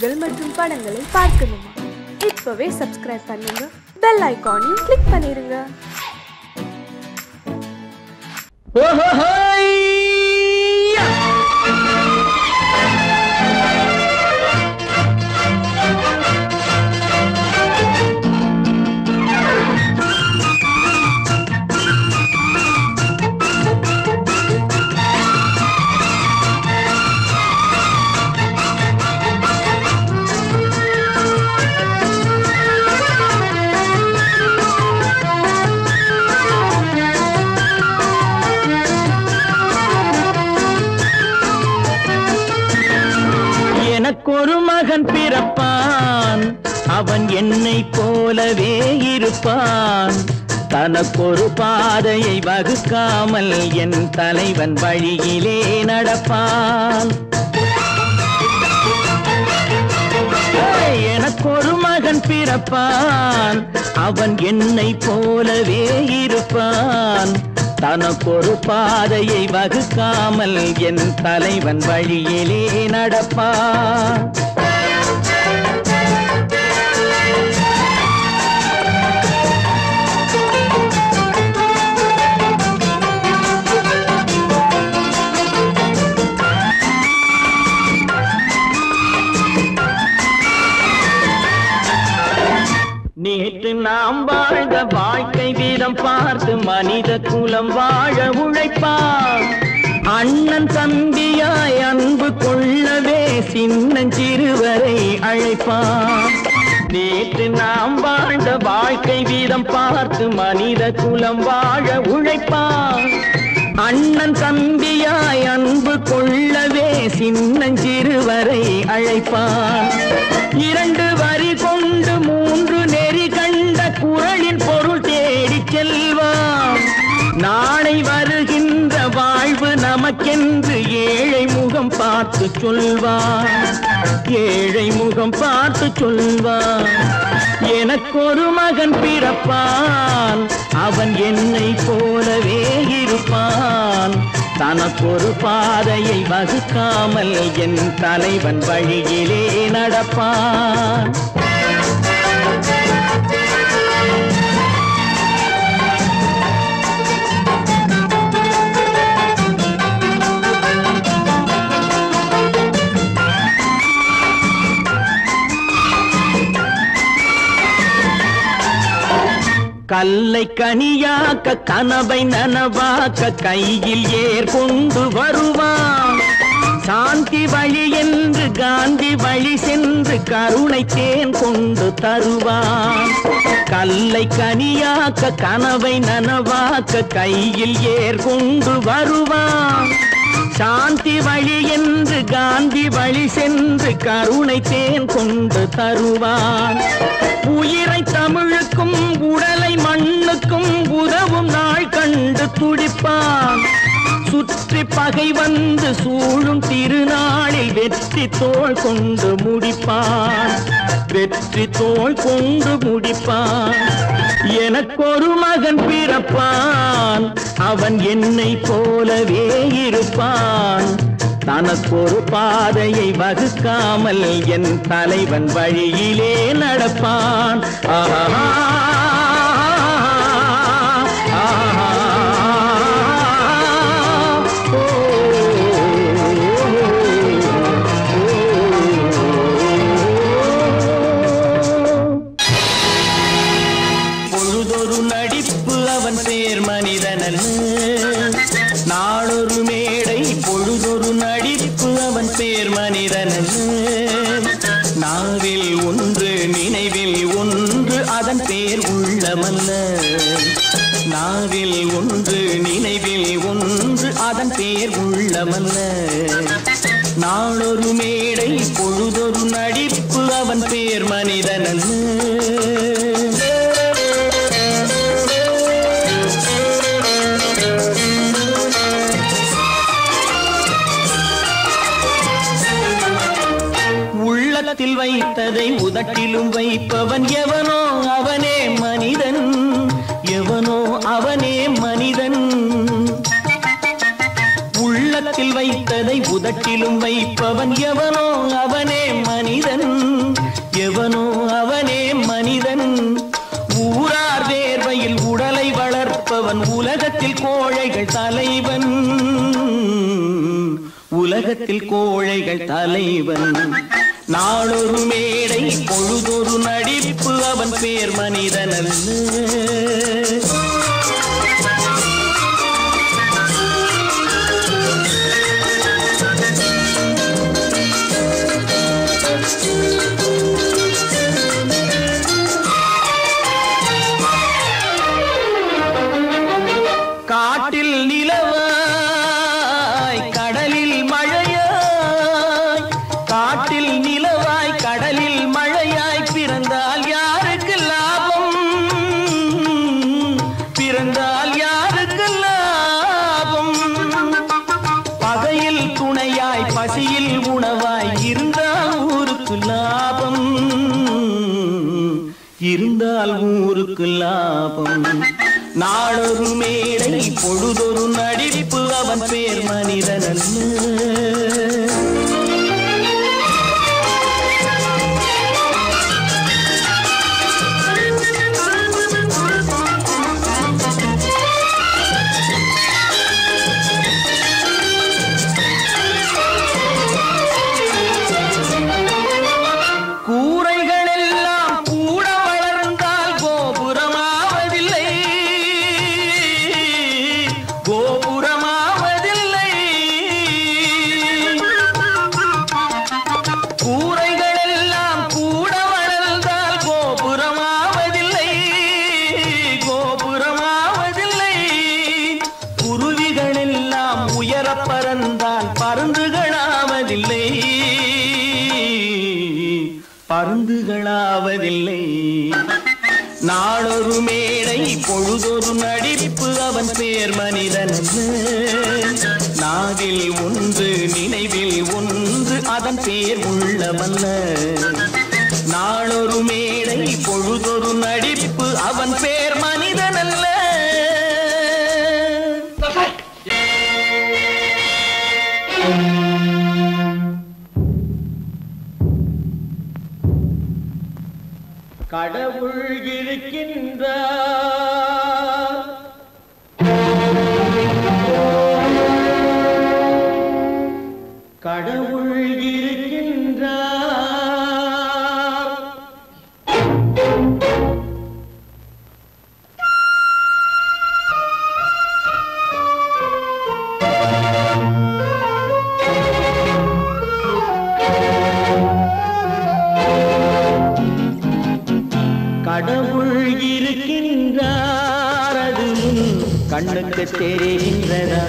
நிகழ்ச்சிகள் மற்றும் படங்களை பார்க்கணுமா? இப்பவே சப்ஸ்கிரைப் பண்ணுங்க, பெல் ஐகானையும் கிளிக் பண்ணிருங்க. எனக்கொரு மகன் பிறப்பான், அவன் என்னை போலவே இருப்பான். தனக்கொரு பாதையை வகுக்காமல் என் தலைவன் வழியிலே நடப்பான். எனக்கொரு மகன் பிறப்பான், அவன் என்னை போலவே இருப்பான். தனக்கொரு பாதையை வகுக்காமல் என் தலைவன் வழியிலே நடப்பான். நேற்று நாம் வாழ்ந்த வாழ்க்கை வீதம் பார்த்து மனித குலம் வாழ உழைப்பான். அண்ணன் தம்பியாய் அன்பு கொள்ளவே சின்னஞ்சிறுவரை அழைப்பான். நேற்று நாம் வாழ்ந்த வாழ்க்கை வீதம் பார்த்து மனித குலம் வாழ உழைப்பான். அண்ணன் தம்பியாய் அன்பு கொள்ளவே சின்னஞ்சிறுவரை அழைப்பான். இரண்டு வரி கொண்டு மூன்று நெறி கண்ட குறளின் பொருள் தேடி செல்வான். நாளை வருகின்ற வாழ்வு நமக்கென்று ஏழை முகம் பார்த்து சொல்வான். ஏழை முகம் பார்த்து சொல்வான். எனக்கொரு மகன் பிறப்பான், அவன் என்னை போலவே இருப்பான். தனக்கொரு பாதையை வகுக்காமல் என் தலைவன் வழியிலே நடப்பான். கல்லை கனியாக்க கனவை நனவாக்க கையில் ஏற்கொண்டு வருவான். சாந்தி வழி என்று காந்தி வழி சென்று கருணை தேன் கொண்டு தருவான். கல்லை கனியாக்க கனவை நனவாக்க கையில் ஏற்கொண்டு வருவான். சாந்தி வழி என்று காந்தி வழி சென்று கருணை தேன் கொண்டு தருவான். உயிரை தமிழுக்கும் உடலை மண்ணுக்கும் உதவும் நாள் கண்டு துடிப்பான். சுற்றி பகை வந்து சூழும் திருநாளில் வெற்றி தோள் கொண்டு முடிப்பான். வெற்றி தோள் கொண்டு முடிப்பான். எனக்கொரு மகன் பிறப்பான், அவன் என்னை போலவே இருப்பான். தனக்கொரு பாதையை வகுக்காமல் என் தலைவன் வழியிலே நடப்பான். ஆஹா பொழுதொரு நடிப்பு அவன் பேர் மனிதனன். நாளொரு மேடை பொழுதொரு நடிப்பு அவன் பேர் மனிதனன். நாவில் ஒன்று நினைவில் ஒன்று அதன் பேர் உள்ளமல்ல. நாவில் ஒன்று நினைவில் ஒன்று அதன் பேர் உள்ளமல்ல. நாளொரு மேடை பொழுதொரு நடிப்பு அவன் பேர் மனிதனன். உள்ளத்தில் வைத்ததை உதட்டிலும் வைப்பவன் எவனோ அவனே மனிதன். எவனோ அவனே மனிதன். உள்ளத்தில் வைத்ததை உதட்டிலும் வைப்பவன் எவனோ அவனே மனிதன். உலகத்தில் கோழைகள் தலைவன். நாளொரு மேடை பொழுதொரு நடிப்பு அவன் பேர் மனிதனல்ல. காட்டில் நிலவாய் கடலில் மழையாய், காட்டில் நிலவாய் கடலில் மழையாய் பிறந்தால் யாருக்கு லாபம், பிறந்தால் யாருக்கு லாபம். பகையில் துணையாய் பசியில் உணவாய் இருந்தால் ஊருக்கு லாபம், இருந்தால் ஊருக்கு லாபம். நாளொரு மேடை பொழுதொரு நடிப்பு அவன் பேர் மனிதனல்ல. பறந்தால் பருந்துகளாவதில்லை, பருந்துகளாவதில்லை. நாளொரு மேடை பொழுதொரு நடிப்பு அவன் பேர் மனிதனல்ல. நாவில் ஒன்று நினைவில் ஒன்று அதன் பேர் உள்ளமல்ல. நாளொரு மேடை பொழுதொரு நடிப்பு அவன் பேர் மனிதனல்ல. கடவுள் இருக்கின்றார், கடவுள் இருக்கின்றார். கடவுள் இருக்கின்றார், அது கண்ணுக்கு தெரிகின்றதா?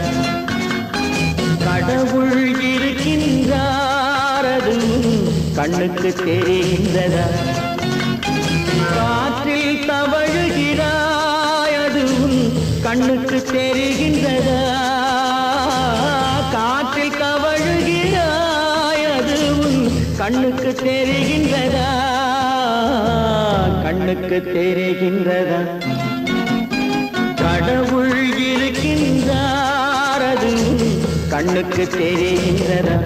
கடவுள் இருக்கின்றார், அது கண்ணுக்கு தெரிகின்றதா? காற்றில் தவழுகிறாய், அது கண்ணுக்கு தெரிகின்றதா? காற்றில் தவழுகிறாய், அது கண்ணுக்கு தெரிகின்றதா? கண்ணுக்கு தெரிகின்றதா? கடவுள் இருக்கின்றார், அது கண்ணுக்கு தெரிகின்றதா?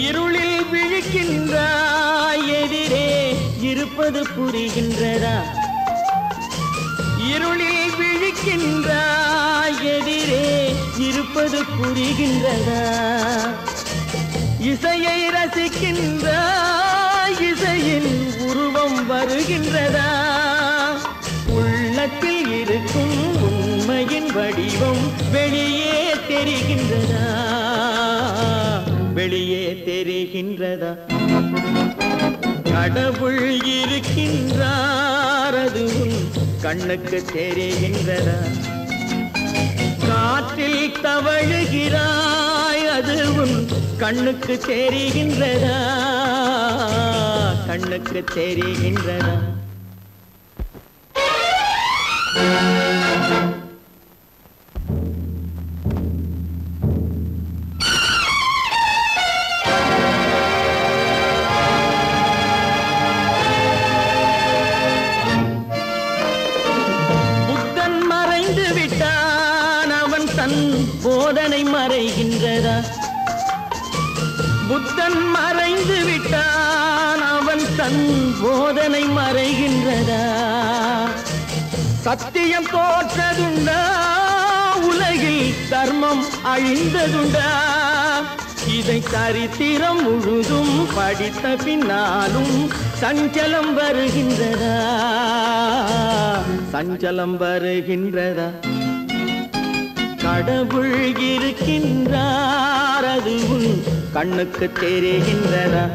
இருளில் விழிக்கின்றாய், எதிரே இருப்பது புரிகின்றதா? இருளில் விழிக்கின்றாய், எதிரே இருப்பது புரிகின்றதா? இசையை ரசிக்கின்றாய், இசையின் உருவம் வருகின்றதா? உள்ளத்தில் இருக்கும் உண்மையின் வடிவம் வெளியே தெரிகின்றதா? வெளியே தெரிகின்றதா? கடவுள் இருக்கின்றார், அது கண்ணுக்கு தெரிகின்றதா? காற்றில் தவழுகிறாய், அது கண்ணுக்கு தெரிகின்றதா? கண்ணுக்கு தெரிகின்றதா? குறைகின்றதா? புத்தன் மறைந்து விட்டான், அவன் தன் போதனை மறைகின்றதா? சத்தியம் தோற்றதுண்டா? உலகில் தர்மம் அழிந்ததுண்டா? இதை சரித்திரம் முழுதும் படித்த பின்னாலும் சஞ்சலம் வருகின்றதா? சஞ்சலம் வருகின்றதா? கடவுள் இருக்கின்றார், அது உன் கண்ணுக்கு தெரிகின்றதா?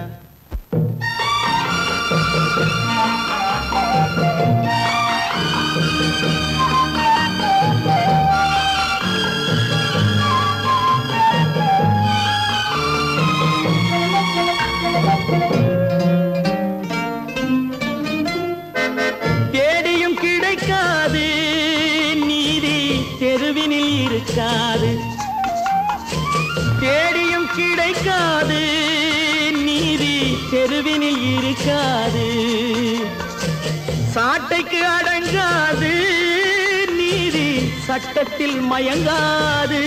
தேடியும் கிடைக்காது நீதி, தெருவினில் இருக்காது. தேடியும் கிடைக்காது நீதி, தெருவினில் இருக்காது. சாட்டைக்கு அடங்காது நீதி, சட்டத்தில் மயங்காது.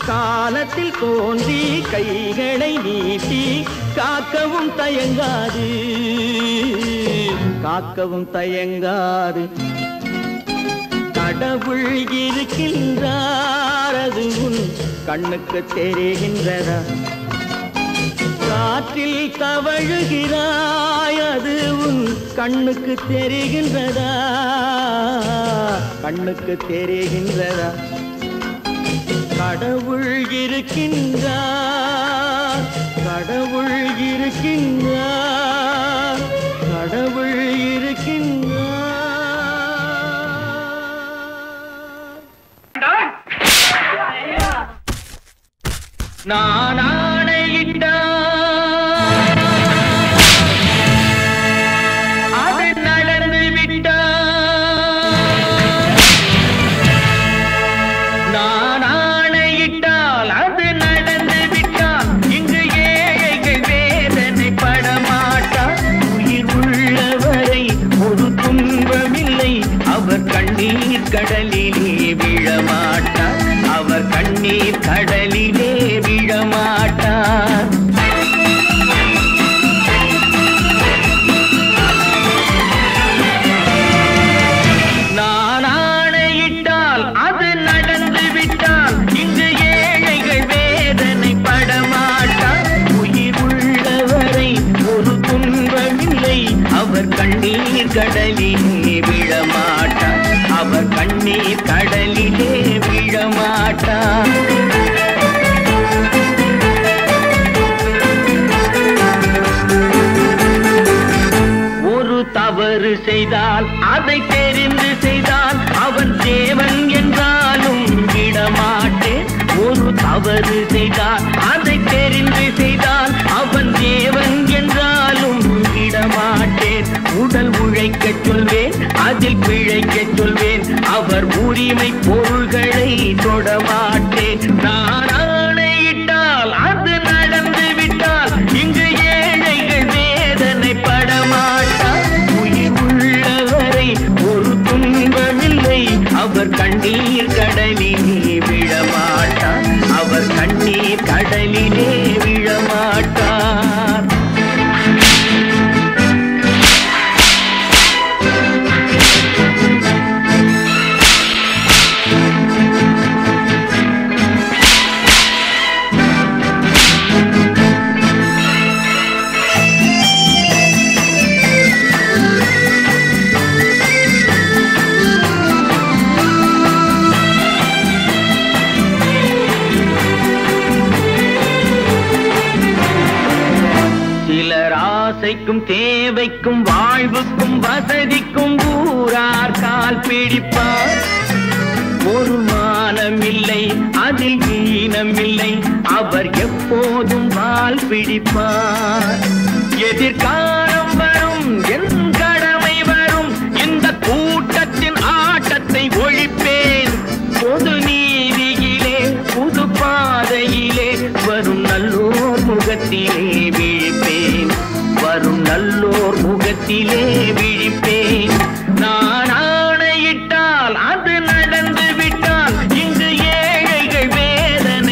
காலத்தில் தோன்றி கைகளை நீட்டி காக்கவும் தயங்காது, காக்கவும் தயங்காது. கடவுள் இருக்கின்றார், அது உன் கண்ணுக்கு தெரிகின்றதா? காற்றில் தவழுகிறாய், அது உன் கண்ணுக்கு தெரிகின்றதா? கண்ணுக்கு தெரிகின்றதா? கடவுள் இருக்கின்றார், கடவுள் இருக்கின்றார், கடவுள் இருக்கின்றார். நான் ஆணையிட்டான், அது நடந்து விட்டான். நான் ஆணையிட்டால் அது நடந்து விட்டால், இங்கு ஏழைகள் வேதனை படமாட்டார். உயிர் உள்ளவரை ஒரு துன்பமில்லை, அவர் கண்ணீர் கடலிலே விழமாட்டார். அவர் கண்ணீர் கடலிலே விழமாட்டார். நான் ஆணையிட்டால் அது நடந்து விட்டால், இங்கு ஏழைகள் வேதனை படமாட்டார். உயிர் உள்ளவரை ஒரு துன்பமில்லை, அவர் கண்ணீர் கடலிலே விழமாட்டார். அவர் கண்ணீர் கடலிலே விழமாட்டார். ஒரு தவறு செய்தால் அதை தெரிந்து செய்தால் அவன் தேவன் என்றாலும் விடமாட்டேன். ஒரு தவறு செய்தால் அதை தெரிந்து செய்தால் அவன் தேவன் என்றாலும் விடமாட்டேன். உடல் உழைக்கச் சொல்வேன், அதில் பிழைக்கச் சொல்வேன், அவர் உரிமை பொருள்களை தொடமாட்டேன். நான் ஆணையிட்டால் அது நடந்து விட்டால், இங்கு ஏழைகள் வேதனை படமாட்டார். உயிர் உள்ளவரை ஒரு துன்பமில்லை, அவர் கண்ணீர் கடலிலே விழமாட்டார். அவர் கண்ணீர் கடலிலே விழமாட்டார். ஆசைக்கும் தேவைக்கும் வாழ்வுக்கும் வசதிக்கும் ஊரார் கால் பிடிப்பார். ஒரு மானமில்லை, அதில் ஈனமில்லை, அவர் எப்போதும் வால் பிடிப்பார். எதிர்காலம் வரும், என் கடமை வரும், இந்த கூட்டத்தின் ஆட்டத்தை ஒழிப்பேன். பொது நீதியிலே புது பாதையிலே வரும் நல்லோர் முகத்திலே விழிப்பேன். வரும் நல்லோர் முகத்திலே விழிப்பேன். நான் ஆணையிட்டால் அது நடந்து விட்டால், இங்கு ஏழைகள் வேதனை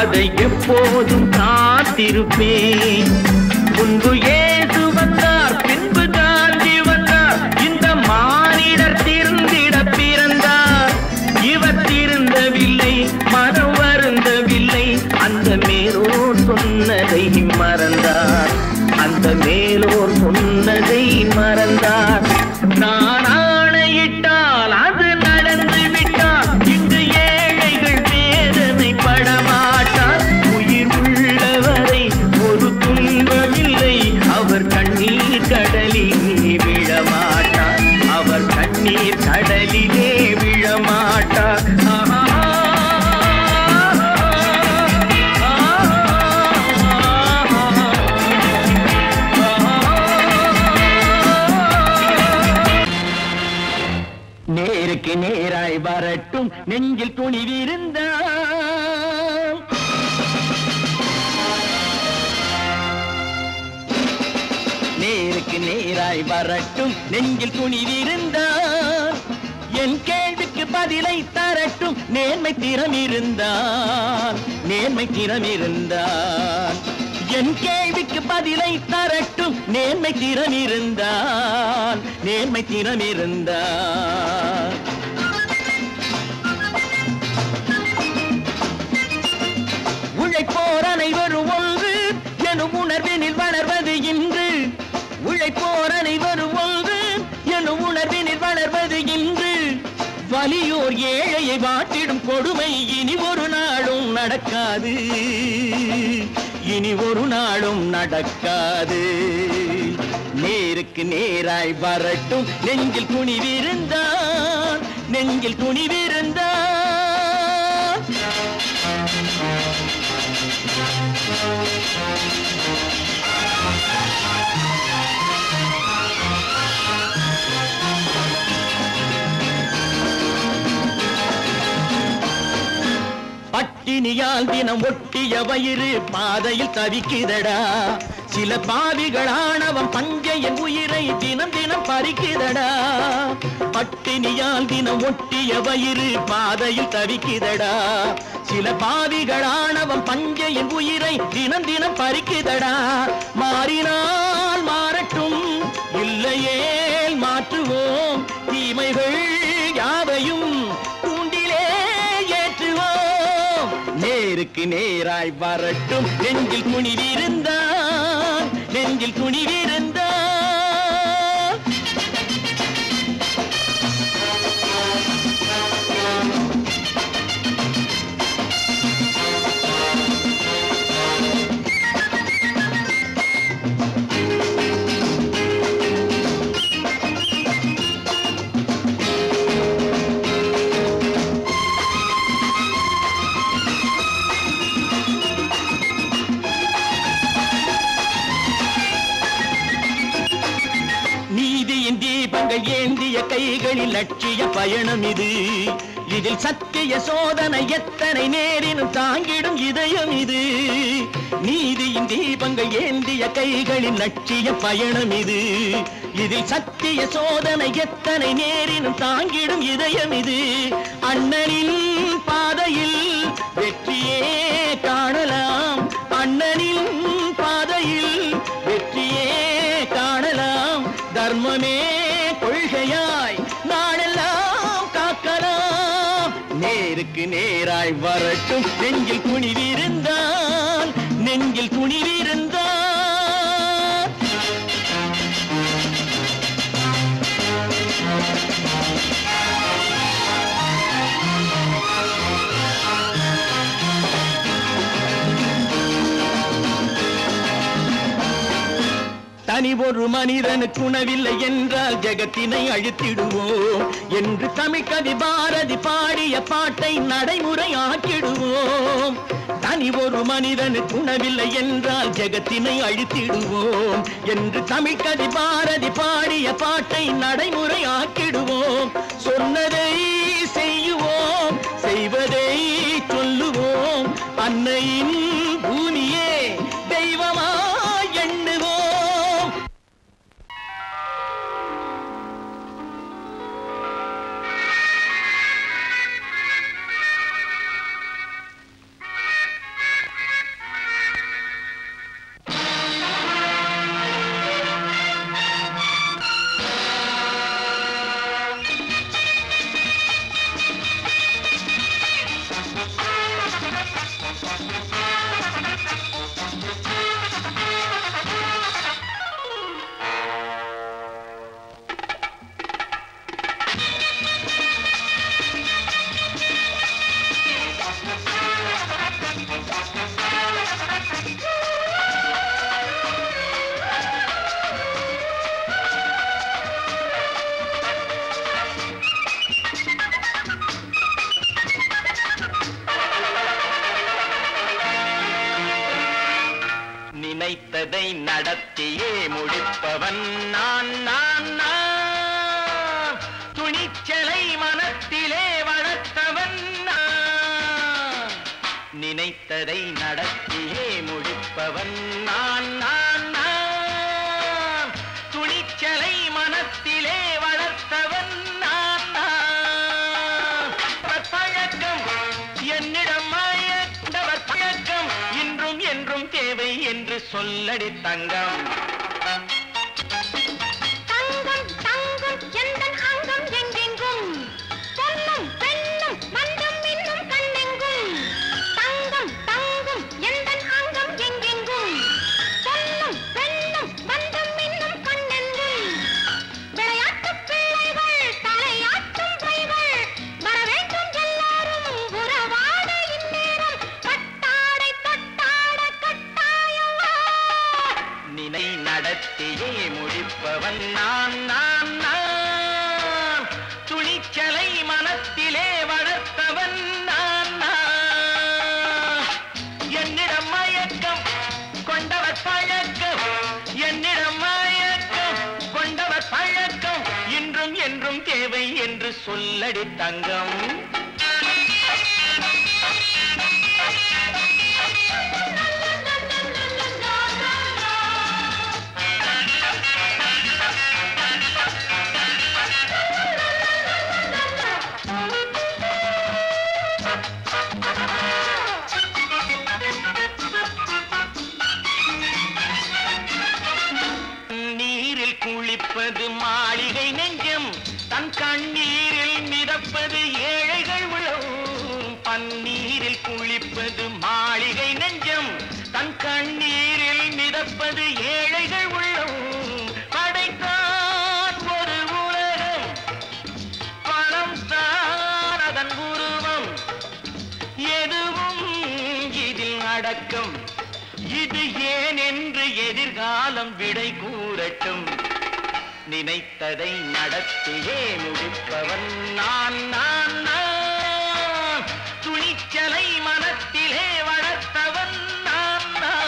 அதை எப்போதும் காத்திருப்பேன். முன்பு ஏசு வந்தார், பின்பு காந்தி வந்தார், இந்த மானிடர் திருந்திட பிறந்தார். இவர் திருந்தவில்லை, மனம் வருந்தவில்லை, அந்த மேலோர் சொன்னதை மறந்தார், அந்த மேலோர் சொன்னதை மறந்தார். நான் ஆணையிட்டால் அது நடந்து விட்டால் இன்று ஏழைகள் வேதனை படமாட்டார். உயிர் உள்ளவரை ஒரு துன்பமில்லை, அவர் கண்ணீர் கடலிலே விழமாட்டார், அவர் கண்ணீர் கடலிலே விழமாட்டார். நேருக்கு நேராய் வரட்டும், நெஞ்சில் துணிவிருந்தால். நேருக்கு நேராய் வரட்டும், நெஞ்சில் துணிவிருந்தால். என் கேள்விக்கு பதிலை தரட்டும், நேர்மை திறம் இருந்தால், நேர்மை திறம் இருந்தால். என் கேள்விக்கு பதிலை தரட்டும், நேர்மை திறம் இருந்தால், நேர்மை திறம் இருந்தால். உழைப்போர் அனைவரும் ஒன்று எனும் உணர்வினில் வளர்வது இன்று. உழைப்போர் அனைவரும் ஒன்று எனும் உணர்வினில் வளர்வது இன்று. வலியோர் ஏழையை வாட்டிடும் கொடுமை இனி ஒரு நாளும் நடக்காது, இனி ஒரு நாளும் நடக்காது. நேருக்கு நேராய் வரட்டும், நெஞ்சில் துணிவிருந்தால், நெஞ்சில் துணிவிருந்தால். பட்டினியால் தினம் ஒட்டிய வயிறு பாதையில் தவிக்குதடா. சில பாவிகளானவன் பஞ்சையின் உயிரை தினம் தினம் பறிக்குதடா. பட்டினியால் தினம் ஒட்டிய வயிறு பாதையில் தவிக்குதடா. சில பாவிகளானவன் பஞ்சையின் உயிரை தினம் தினம் பறிக்குதடா. மாறினால் மாறட்டும், இல்லையே மாற்றுவோம், தீமைகள் யாவையும் தூண்டிலே ஏற்றுவோம். நேருக்கு நேராய் வரட்டும், நெஞ்சில் துணிவிருந்தால், நெஞ்சில் துணிவிருந்தால். தீபங்கள் ஏந்திய கைகளில் லட்சிய பயணம் இது. இதில் சத்திய சோதனை எத்தனை நேரினும் தாங்கிடும் இதயம் இது. நீதியின் தீபங்கள் ஏந்திய கைகளில் லட்சிய பயணம் இது. இதில் சத்திய சோதனை எத்தனை நேரினும் தாங்கிடும் இதயம் இது. அண்ணனின் பாதையில் வெற்றியே காணலாம், அண்ணனின் பாதையில் வெற்றியே காணலாம். தர்மமே கொள்கையாய் நாளெல்லாம் காக்கலாம். நேருக்கு நேராய் வரட்டும், நெஞ்சில் துணிவிருந்தால், நெஞ்சில் துணிவிருந்தால். தனி ஒரு மனிதனுக்கு உணவில்லை என்றால் ஜெகத்தினை அழித்திடுவோம் என்று தமிழ்கவி பாரதி பாடிய பாட்டை நடைமுறையாக்கிடுவோம். தனி ஒரு மனிதனுக்கு உணவில்லை என்றால் ஜெகத்தினை அழித்திடுவோம் என்று தமிழ்கவி பாரதி பாடிய பாட்டை நடைமுறையாக்கிடுவோம். சொன்னதை செய்யுவோம், செய்வதை சொல்லுவோம், அன்னையின் பூமியே தெய்வமா எண்ணுவோம். நினைத்ததை நடத்தியே முடிப்பவன் நான் நான் நான். துணிச்சலை மனத்திலே வளர்த்தவன் நான். நினைத்ததை நடத்தியே முடிப்பவன் நான் நான் நான். துணிச்சலை மனத்திலே வளர்த்தவன் நான் நான். பழக்கம் என்னிடம் மாயவர் பழக்கம் இன்றும் என்றும் தேவை என்று சொல்லடி தங்கம். தங்கம் தங்கம் எந்தன் அங்கம் எங்கெங்கும் பொன்னும் பெண்ணும் மந்தம் இன்னும் கண்ணெங்கும். தங்கம் தங்கம் எந்தன் அங்கம் எங்கெங்கும் பொன்னும் பெண்ணும் மந்தம் இன்னும் கண்ணெங்கும். விளையாட்டு பிள்ளைகள் தலையாட்டும் பைகள் வர வேண்டும் எல்லாரும் உறவாட இந்நேரம் கட்டாடை தொட்டாட கட்டாயவா. நினை நடத்தியே முடிப்பவன் நான் நான் நான். துணிச்சலை மனத்திலே வளர்த்தவன் நான் நான். என்னிடம் மயக்கம் கொண்டவர் பழக்கம் என்னிடம் மயக்கம் கொண்டவர் பழக்கம் இன்றும் என்றும் தேவை என்று சொல்லடி தங்கம். நீரில் குளிப்பது மாளிகை நெஞ்சம் தன் கண்ணீரில் மிதப்பது ஏழைகள் உளம். பன்னீரில் குளிப்பது மாளிகை நெஞ்சம் தன் கண்ணீரில் மிதப்பது ஏழைகள் உள்ளம். படைத்தான் ஒரு உலகம் பணம் தான் அதன் உருவம். எதுவும் இதில் அடக்கம். இது ஏன் என்று எதிர்காலம் விடை கூறட்டும். நினைத்ததை நடத்தியே முடிப்பவன் நான் நான் நான். துணிச்சலை மனத்திலே வளர்த்தவன் நான் நான்.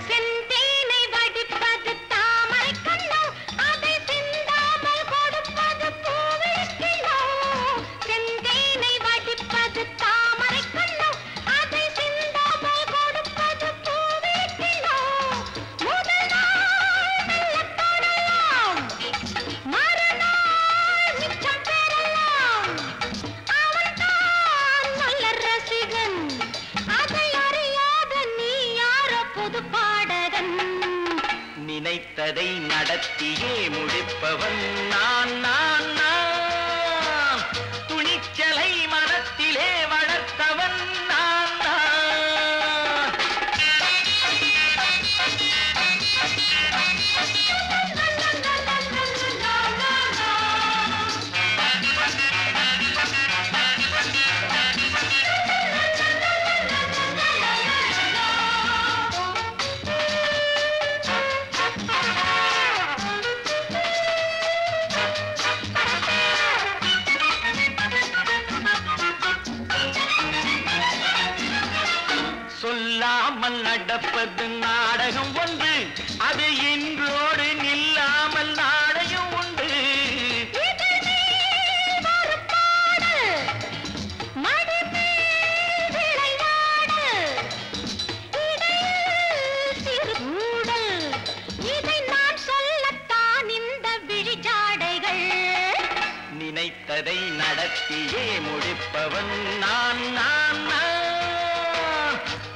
செந்தேனை வடிப்பது தாமரை கண்ணோ அதை சிந்தாமல் கொடுப்பது பூவிழிக்கிலோ. செந்தேனை வடிப்பது தாமரை கண்ணோ அதை சிந்தாமல் கொடுப்பது பூவிழிக்கிலோ. முதல் நாள் மெல்ல தொடலாம் மறுநாள் மிச்சம் பெறலாம். அவன்தான் நல்ல ரசிகன் அதை அறியாத நீ யாரோ புது பாடகன். நினைத்ததை நடத்தியே முடிப்பவன் நான் நான் நான். துணிச்சலை மனத்திலே வளர்த்தவன் நான் நான். சொல்லாமல் நடப்பது நாடகம் ஒன்று. அது இன்றோடு நில்லாமல் நாடையும் உண்டு. இதழ் மேல் ஒரு பாடு மடி மேல் விளையாடு. இடையில் சிறு ஊடல் இதை நான் சொல்லத்தான் இந்த விழிஜாடைகள். நினைத்ததை நடத்தியே முடிப்பவன் நான் நான் நான்.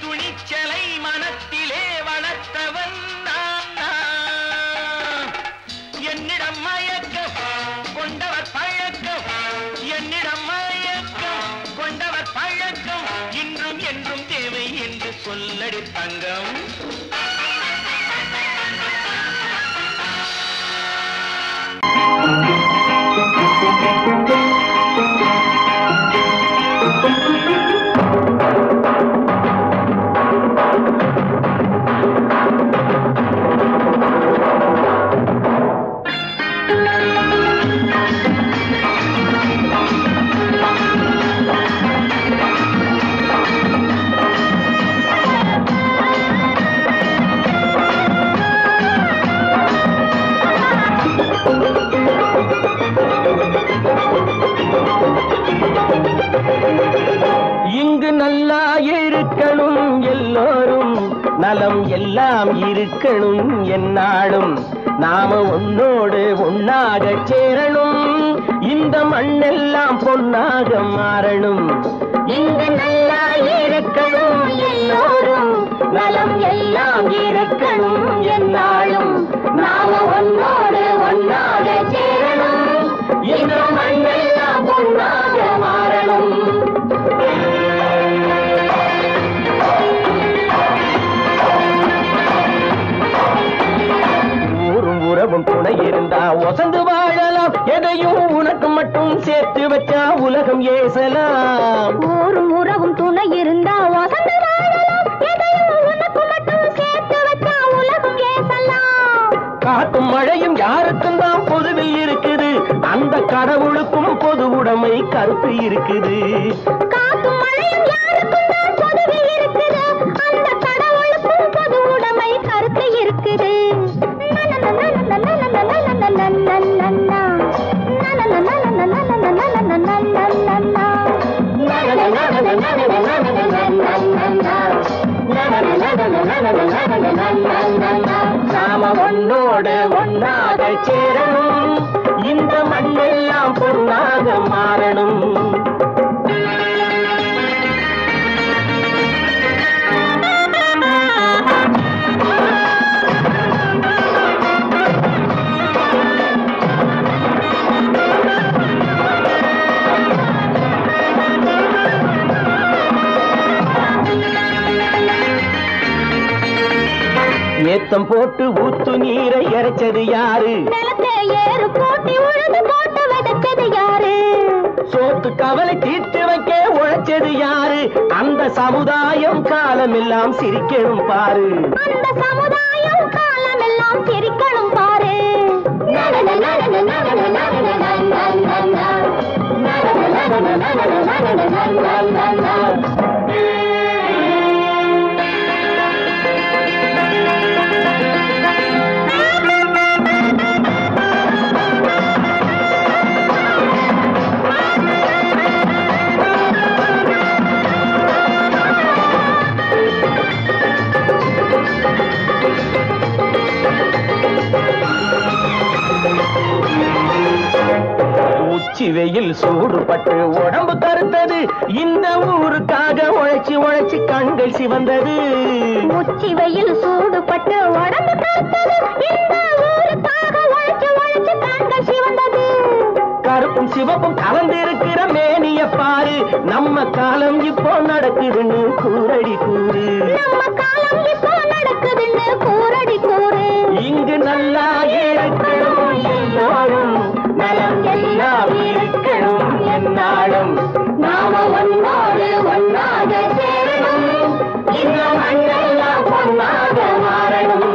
துணிச்சலை மனத்திலே வளர்த்தவன் நான் நான். என்னிடம் மயக்கம் கொண்டவர் பழக்கம் என்னிடம் மயக்கம் கொண்டவர் பழக்கம் இன்றும் என்றும் தேவை என்று சொல்லடி தங்கம். எல்லாம் இருக்கணும் என்னாலும் நாம உன்னோடு ஒன்னாக சேரணும் இந்த மண்ணெல்லாம் பொன்னாக மாறணும் இங்கு நல்லா இருக்கணும் எல்லோரும் நலம் எல்லாம் இருக்கணும் என்னாலும் நாம உன்னோடு ஒன்னாக சேரணும் இந்த மண்ணெல்லாம் பொன்னாக மாறணும் உறவும் துணை இருந்தா வசந்து வாழலாம் எதையும் உனக்கு மட்டும் சேர்த்து வச்சா உலகம் ஏசலாம் ஊரும் உறவும் துணை இருந்தா வசந்து வாழலாம் எதையும் உனக்கு மட்டும் சேர்த்து வச்சா உலகம் ஏசலாம் காத்தும் மழையும் யாருக்கும் தான் பொதுவில் இருக்குது அந்த கடவுளுக்கும் பொது உடைமை கருத்து இருக்குது காத்தும் மழையும் யாருக்கும் தான் பொதுவில் இருக்குது அந்த கடவுளுக்கும் பொது உடைமை கருத்து இருக்குது நாம ஒன்னோடு ஒன்னாக சேரணும் இந்த மண்ணெல்லாம் பொன்னாக மாறணும் ஏத்தம் போட்டு ஊத்து நீரை இறைச்சது யாரு நிலத்தை ஏறு போட்டி உழுது போட்டு விதைச்சது யாரு சோத்து கவலை தீர்த்து வைக்க உழைச்சது யாரு அந்த சமுதாயம் காலமெல்லாம் சிரிக்கணும் பாரு அந்த சமுதாயம் காலமெல்லாம் சிரிக்கணும் பாரு உச்சி வெயில் சூடுபட்டு உடம்பு கருத்தது இந்த ஊருக்காக உழைச்சி உழைச்சி கண்கள் சிவந்தது உச்சி வெயில் சூடுபட்டு உடம்பு கருத்தது இந்த ஊருக்காக உழைச்சி உழைச்சி கண்கள் சிவந்தது கருப்பும் சிவப்பும் கலந்திருக்கிற மேனிய பாரு நம்ம காலம் இப்போ நடக்குதுன்னு கூரடி கூறு நம்ம காலம் இப்போ நடக்குதுன்னு கூரடி கூறு இங்கு நல்லா இருக்கணும் எல்லோரும் நலம் எல்லாம் இருக்கணும் என்னாலும் நாம ஒன்னோடு ஒன்னாக சேரணும் இந்த மண்ணெல்லாம் பொன்னாக மாறணும்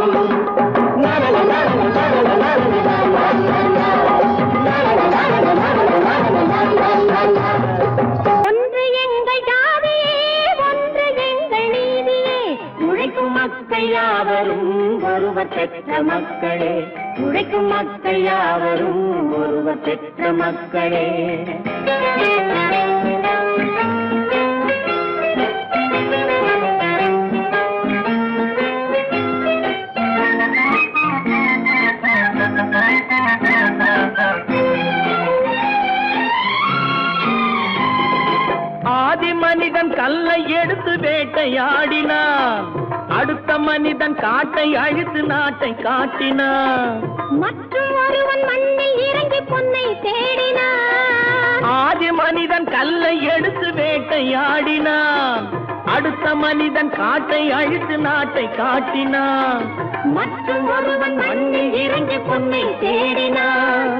ஒன்று எங்கள் ஜாதியே ஒன்று எங்கள் நீதியே உழைக்கும் மக்கள் யாவரும் ஒருவர் பெற்ற மக்களே உழைக்கும் மக்கள் யாவரும் ஒருவர் பெற்ற மக்களே ஆதி மனிதன் கல்லை எடுத்து வேட்டையாடினான் அடுத்த மனிதன் காட்டை அழித்து நாட்டை காட்டினான் மற்றும் ஒருவன் மண்ணில் இறங்கி பொன்னை தேடினான் ஆதி மனிதன் கல்லை எடுத்து வேட்டையாடினான் அடுத்த மனிதன் காட்டை அழித்து நாட்டை காட்டினான் மற்றும் ஒருவன் மண்ணில் இறங்கி பொன்னை தேடினான்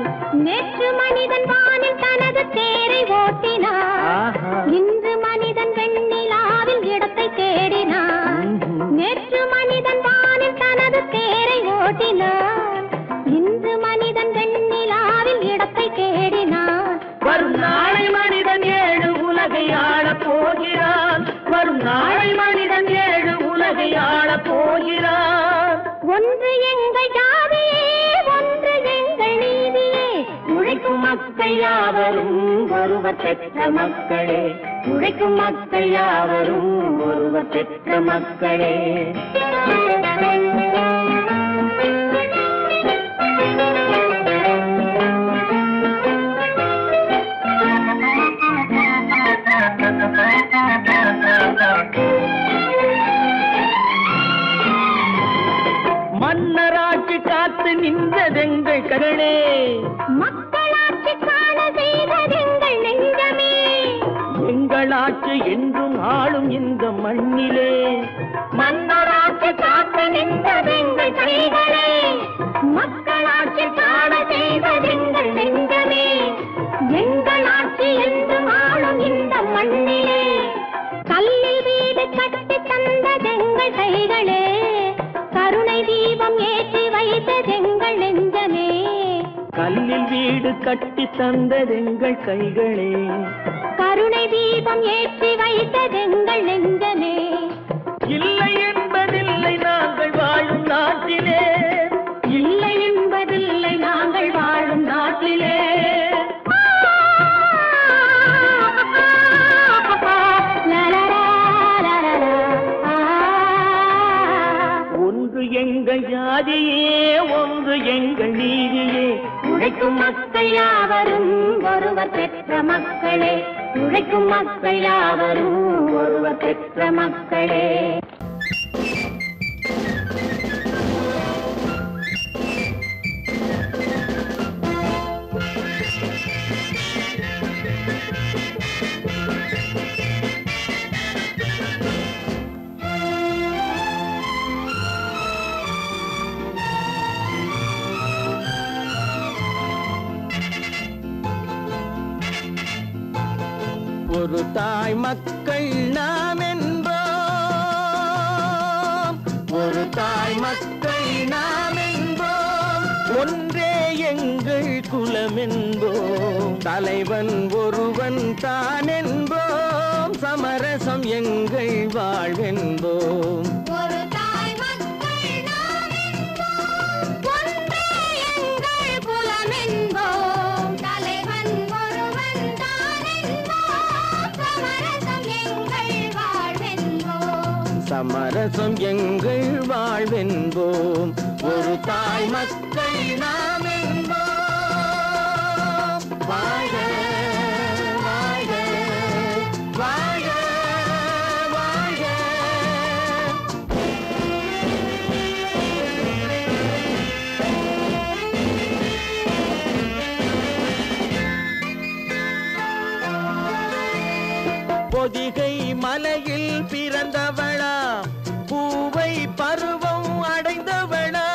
நேற்று மனிதன் வானில் தனது தேரை ஓட்டினான் இன்று மனிதன் வெண்ணிலாவில் இடத்தை தேடினான் நேற்று மனிதன் வானில் தனது தேரை ஓட்டினான் இன்று மனிதன் வெண்ணிலாவில் இடத்தை தேடினான் வரும் நாளை மனிதன் ஏழு உலகை ஆளப் போகிறான் வரும் நாளை மனிதன் ஏழு உலகை ஆளப் போகிறான் ஒன்று எங்கள் ஜாதியே ஒன்று எங்கள் நீதியே உழைக்கும் மக்கள் யாவரும் ஒருவர் பெற்ற மக்களே, உழைக்கும் மக்கள் யாவரும் ஒருவர் பெற்ற மக்களே. மன்னராட்சி காத்து நின்றதெங்கள் கரளே, மக்களாட்சி காண செய்ததெங்கள் நெஞ்சமே. எங்களாட்சி என்றும் ஆளும் இந்த மண்ணிலே, மன்னராட்சி காத்து நின்றதெங்கள் கைகளே, மக்களாட்சி காண செய்ததெங்கள் நெஞ்சமே. எங்களாட்சி என்றும் ஆளும் இந்த மண்ணிலே, கல்லில் வீடு கட்டி தந்ததெங்கள் கைகளே, கருணை தீபம் ஏற்றி வைத்ததெங்கள் நெஞ்சமே. கல்லில் வீடு கட்டி தந்ததெங்கள் கைகளே, கருணை தீபம் ஏற்றி வைத்ததெங்கள் நெஞ்சமே. இல்லை என்பதில்லை நாங்கள் வாழும் நாட்டிலே, இல்லை என்பதில்லை நாங்கள் வாழும் நாட்டிலே. ஒன்று எங்கள் ஜாதியே, ஒன்று எங்கள் நீதியே, உழைக்கும் மக்கள் யாவரும் ஒருவர் பெற்ற மக்களே, உழைக்கும் மக்கள் யாவரும் ஒருவர் பெற்ற மக்களே. ஒரு தாய் மக்கள் நாம் என்போம், ஒரு தாய் மக்கள் நாம் என்போம், ஒன்றே எங்கள் குலம் என்போம், தலைவன் ஒருவன் தான் என்போம், சமரசம் எங்கள் வாழ்வென்போம். ஒரு தாய் மக்கள் நாம் என்போம், ஒன்றே எங்கள் குலம் என்போம், தலைவன் ஒருவன் தான் என்போம், சமரசம் எங்கள் வாழ்வென்போம். சமரசம் எங்கள் வாழ்வென்போம். ஒரு தாய் மக்கள் நாம் என்போம். வாழ்க வாழ்க வாழ்க வாழ்க. பொதிகை மலையில் பிறந்தவளா, பூவை பருவம் அடைந்தவளா,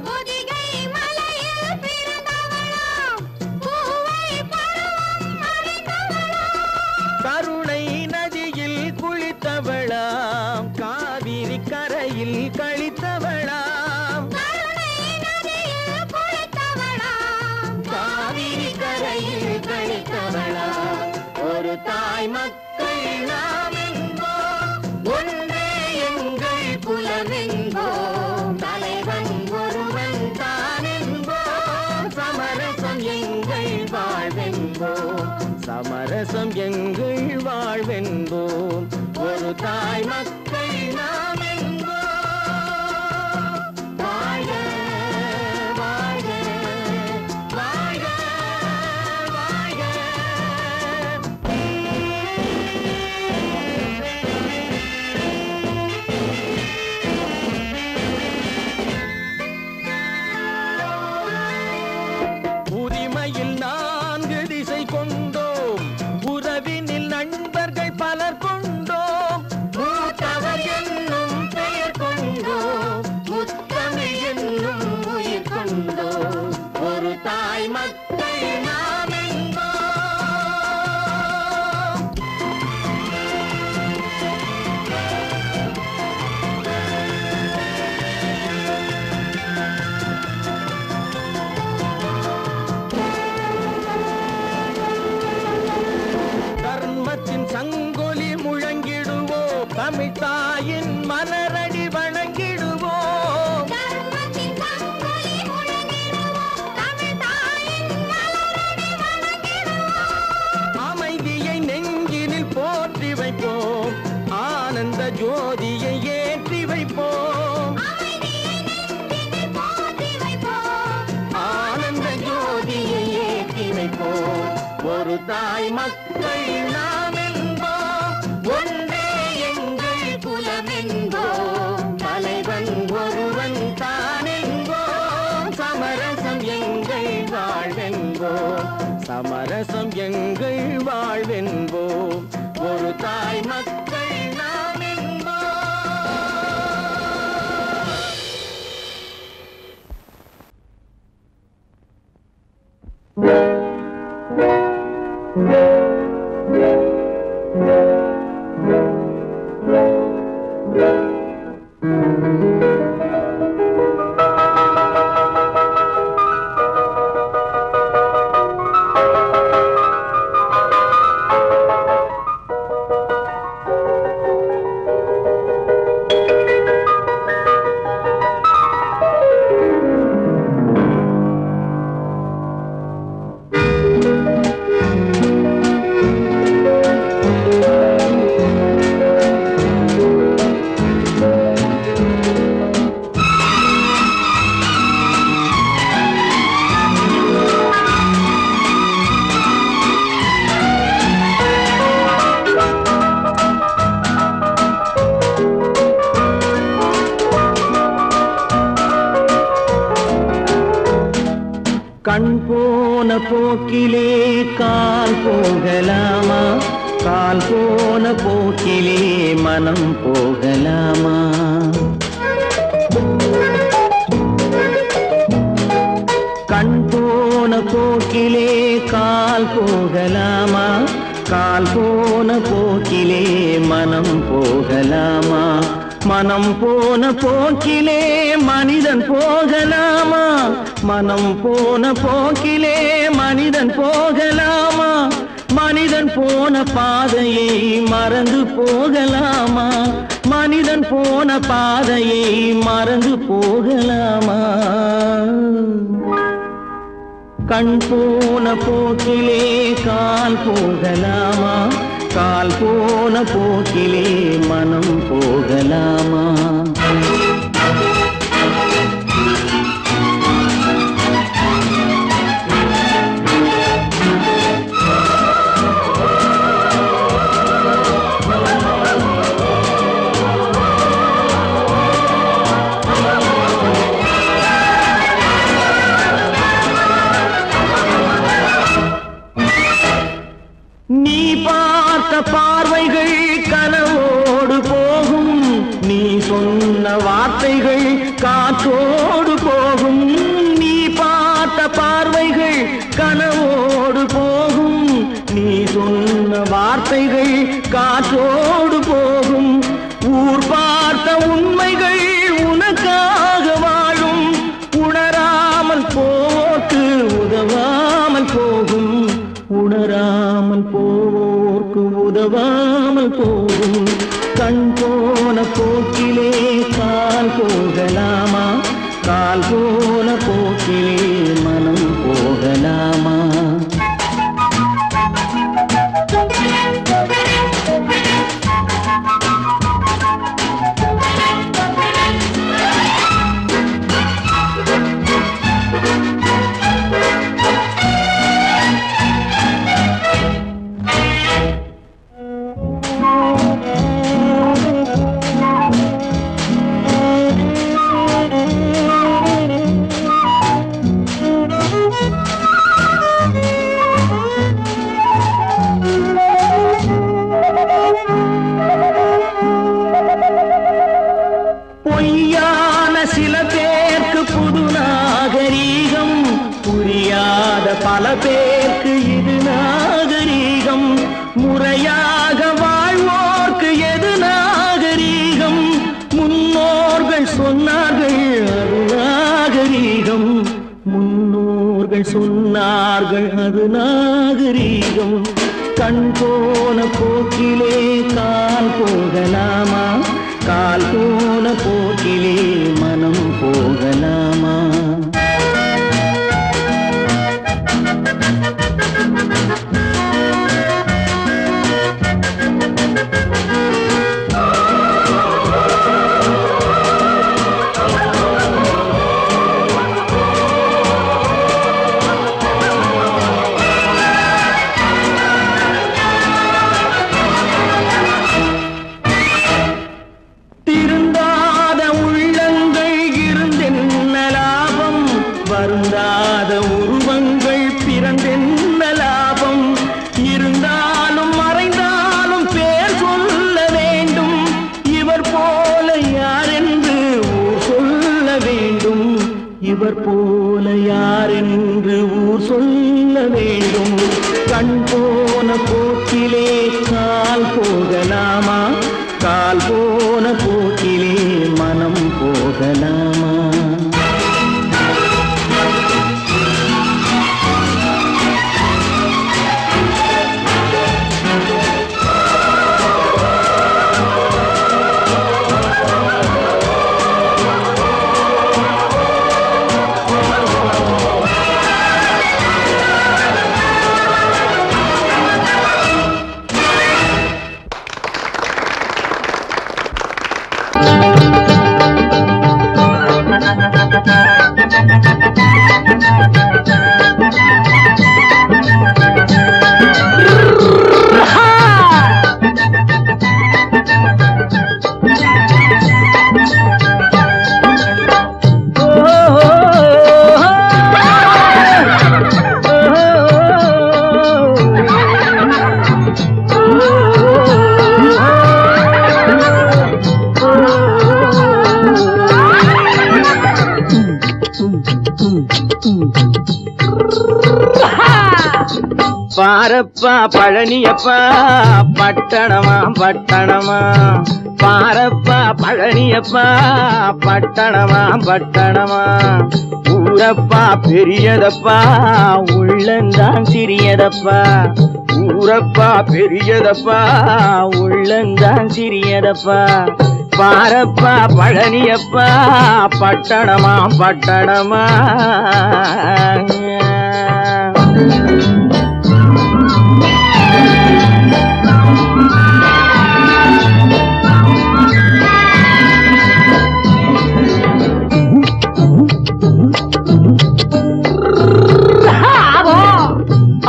பொதிகை மலையில் பிறந்தவளாம், பூவை பருவம் அடைந்தவளாம். கருணை நதியில் குளித்தவளாம், காவிரி கரையில் கழித்தவளாம், கருணை நதியில் குளித்தவளாம், காவிரி கரையில் கழித்தவளாம். ஒரு தாய் மக்கள் நாம் என்போம், ஒன்றே எங்கள் குலம் என்போம், தலைவன் ஒருவன் தான் என்போம், சமரசம் எங்கள் வாழ்வென்போம், சமரசம் எங்கள் வாழ்வென்போம். ஒரு தாய் மக்கள் நாம் என்போம். வாழ்க வாழ்க வாழ்க வாழ்க. உரிமையில் 4 திசை கொண்டோம், உறவினில் நண்பர்கள் பலர் கொண்டோம், மூத்தவர் என்னும் பெயர் கொண்டோம், முத்தமிழ் என்னும் உயிர் கொண்டோம். ஒரு தாய் மக்கள் நாம் என்போம். தர்மத்தின் சங்கொலி முழங்கிடுவோம், தமிழ் தாயின் மலரடி வணங்கிடுவோம், தர்மத்தின் சங்கொலி முழங்கிடுவோம், தமிழ் தாயின் மலரடி வணங்கிடுவோம். ஒரு தாய் மக்கள் நாம் என்போம், ஒன்றே எங்கள் குலம் என்போம், தலைவன் ஒருவன் தான் என்போம், சமரசம் எங்கள் வாழ்வென்போம், சமரசம் எங்கள் வாழ்வென்போம், ஒரு தாய் மக்கள் நாம் என்போம். கண் போன போக்கிலே கால் போகலாமா, கால் போன போக்கிலே மனம் போகலாமா, கண் போன போக்கிலே கால் போகலாமா, கால் போன போக்கிலே மனம் போகலாமா, மனம் போன போக்கிலே மனிதன் போகலாமா, மனம் போன போக்கிலே மனிதன் போகலாமா, மனிதன் போன பாதையை மறந்து போகலாமா, மனிதன் போன பாதையை மறந்து போகலாமா, கண் போன போக்கிலே கால் போகலாமா, கால் போன போக்கிலே மனம் போகலாமா. நீ பார்த்த பார்வைகள் கனவோடு போகும், நீ சொன்ன வார்த்தைகள் காற்றோடு போகும், நீ பார்த்த பார்வைகள் கனவோடு போகும், நீ சொன்ன வார்த்தைகள் காற்றோடு போகும், ஊர் பார்த்த உண்மைகள் உனக்காக வாழும், உணராமல் போக்கு உதவாமல் போகும், உணராமல் போவோர்க்கு உதவாமல் போகும், கண் போன போக்கிலே கால் போகலாமா, கால் போன போக்கிலே மனம் போகலாமா. பொய்யான சில பேருக்கு புது நாகரீகம், புரியாத பல பேருக்கு இது நாகரீகம், முறையாக வாழ்வோர்க்கு எது நாகரீகம், முன்னோர்கள் சொன்னார்கள் அது நாகரீகம், முன்னோர்கள் சொன்னார்கள் அது நாகரீகம், கண் போன போக்கிலே கால் போகலாமா, கால் போன போக்கிலே மனம் போகலாமா. சொல்ல வேண்டும். கண் போன போக்கிலே கால் போகலாமா? கால் போன போக்கிலே மனம் போகலாமா? பாரப்பா பழனியப்பா பட்டணமா பட்டணமா, பாரப்பா பழனியப்பா பட்டணமா பட்டணமா, ஊரப்பா பெரியதப்பா உள்ளந்தான் சிறியதப்பா, ஊரப்பா பெரியதப்பா உள்ளந்தான் சிறியதப்பா, பாரப்பா பழனியப்பா பட்டணமா பட்டணமா.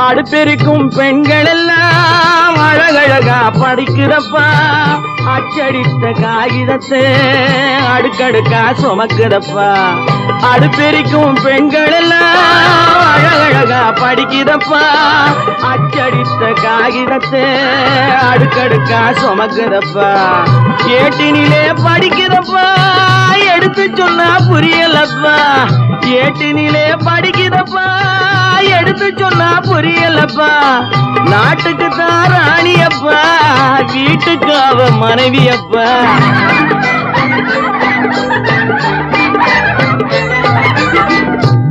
அடுப்பெருக்கும் பெண்கள் எல்லாம் அழகழகா படிக்கிறப்பா, அச்சடித்த காகிதத்தை அடுக்கடுக்கா சுமக்குதப்பா, அடுப்பெருக்கும் பெண்கள் எல்லாம் அழகழகா படிக்கிறப்பா, அச்சடித்த காகிதத்தை அடுக்கடுக்கா சுமக்குதப்பா, ஏட்டினிலே படிக்கிறப்பா எடுத்து சொன்னா புரியலப்பா, ஏட்டினிலே படிக்கிறப்பா எடுத்து சொன்னா புரியலப்பா, நாட்டுக்கு தான் ராணியப்பா வீட்டுக்கு அவ மனைவியப்பா,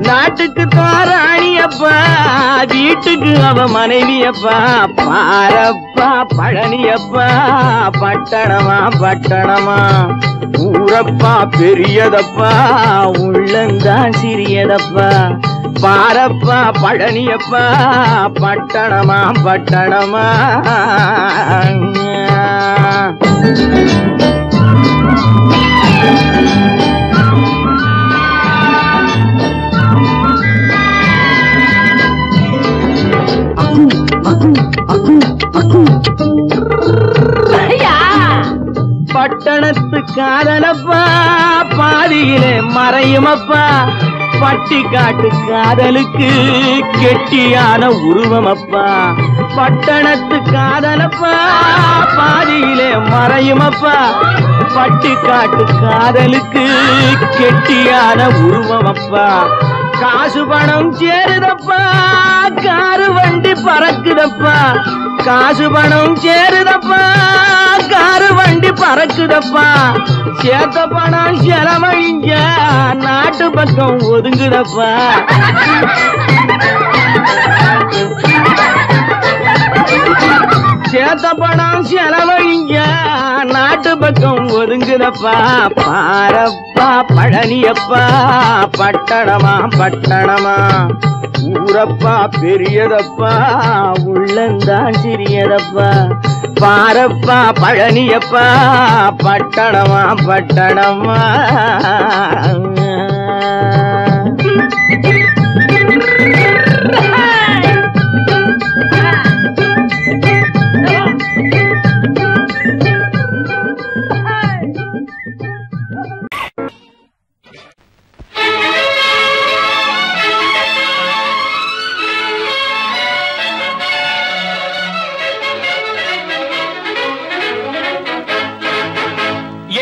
நாட்டுக்கு தான் ராணியப்பா வீட்டுக்கு அவ மனைவியப்பா, பாரப்பா பழனியப்பா பட்டணமா பட்டணமா, ஊரப்பா பெரியதப்பா உள்ளந்தான் சிறியதப்பா, பாரப்பா பழனியப்பா பட்டணமா பட்டணமா. பட்டணத்து காதலப்பா பாதியிலே மறையுமப்பா, பட்டி காட்டு காதலுக்கு கெட்டியான உருவமப்பா, பட்டணத்து காதலப்பா பாதியிலே மறையுமப்பா, பட்டி காட்டு காதலுக்கு கெட்டியான உருவமப்பா, காசு பணம் சேருதப்பா காரு வண்டி பறக்குதப்பா, காசு பணம் சேருதப்பா காரு வண்டி பறக்குதப்பா, சேத்த பணம் செலவழிஞ்ச நாட்டு பக்கம் ஒதுங்குதப்பா, சேத்த பணம் செலவழிஞ்ச நாட்டு பக்கம் ஒதுங்குதப்பா, பாரப்பா பழனியப்பா பட்டணமா பட்டணமா, ஊரப்பா பெரியதப்பா உள்ளந்தான் சிறியதப்பா, பாரப்பா பழனியப்பா பட்டணமா பட்டணமா.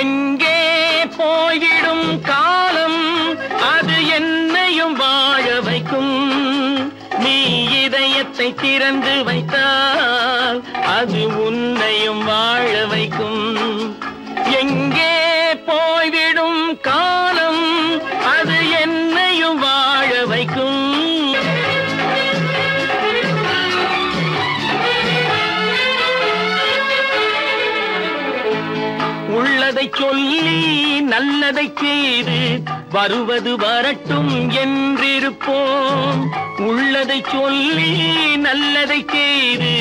எங்கே போய்விடும் காலம் இதயத்தை திறந்து வைத்தால் அது உன்னையும் வாழ வைக்கும். எங்கே போய்விடும் காலம் அது என்னையும் வாழ வைக்கும். உள்ளதை சொல்லி நல்லதை செய்து வருவது வரட்டும் என்றிருப்போம். உள்ளதை சொல்லி நல்லதை செய்து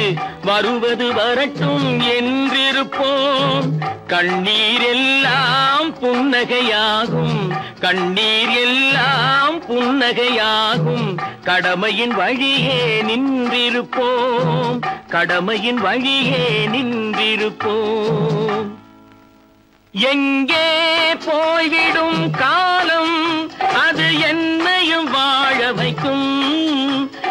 வருவது வரட்டும் என்றிருப்போம். கண்ணீர் எல்லாம் புன்னகையாகும், கண்ணீர் எல்லாம் புன்னகையாகும். கடமையின் வழியே நின்றிருப்போம், கடமையின் வழியே நின்றிருப்போம். எங்கே போய்விடும் காலம் அது என்னையும் வாழ வைக்கும்.